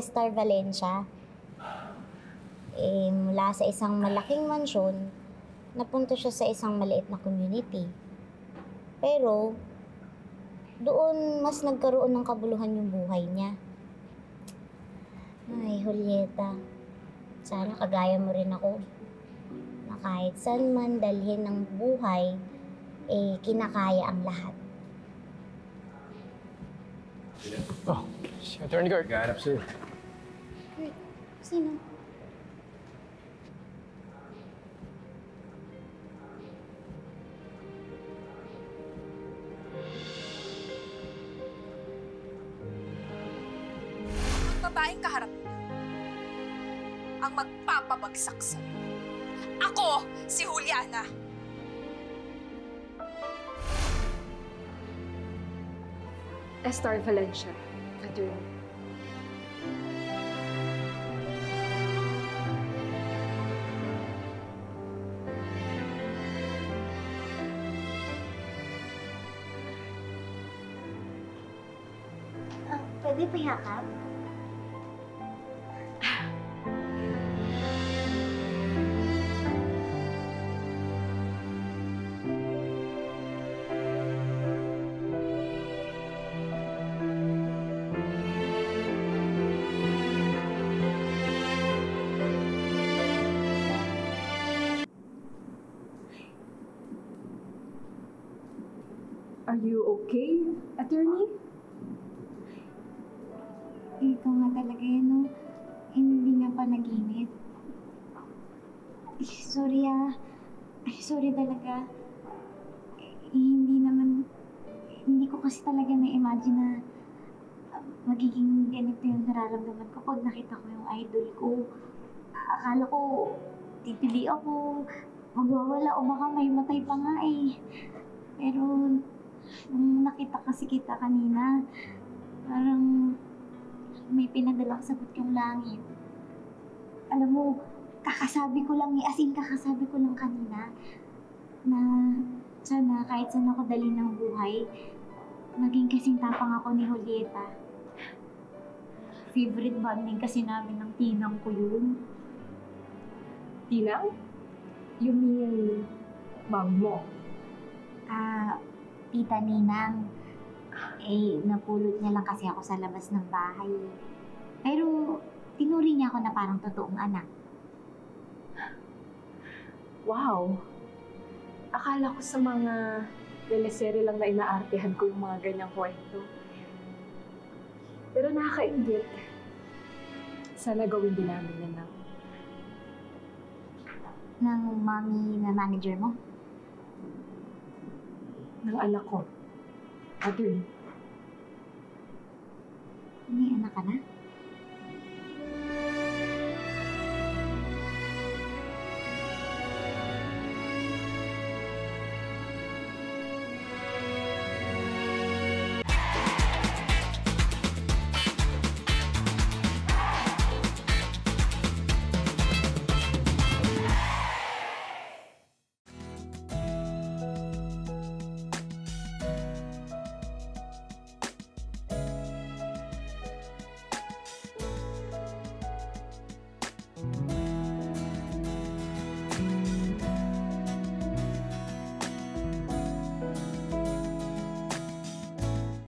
Estar Valencia. Mula sa isang malaking mansyon, napunta siya sa isang maliit na community. Pero, doon mas nagkaroon ng kabuluhan yung buhay niya. Ay, Julieta, sana kagaya mo rin ako. Na kahit saan man dalhin ng buhay, kinakaya ang lahat. Oh, si Attorney Guard. Gahanap sa'yo. Sino? Babaeng kaharap mo ang magpapabagsak sa'yo. Ako, si Juliana. Estar Valencia, attorney. Pwede pa yakap? Are you okay, attorney? Ikaw nga talaga yan, no? Hindi nga pa naginip. Sorry sorry talaga. Hindi ko kasi talaga na-imagine na magiging ganito yung nararamdaman ko pag nakita ko yung idol ko. Akala ko titibi ako, magwawala o baka may matay pa nga eh. Pero nung nakita kasi kita kanina, parang may pinadalang sagot yung langit. Alam mo, kakasabi ko lang kanina na sana kahit saan ako dali ng buhay, maging kasing tapang ako ni Julieta. Favorite bonding kasi namin ng tinang ko yun. Tinang? You mean, mom mo? Tita Ninang. Napulot niya lang kasi ako sa labas ng bahay. Pero, tinuri niya ako na parang totoong anak. Wow! Akala ko sa mga teleserye lang na inaartehan ko yung mga ganyang kwento. Pero nakakaingit. Sana gawin din namin yan ng Ng mommy na manager mo? anak ko. Attorney. May anak ka na?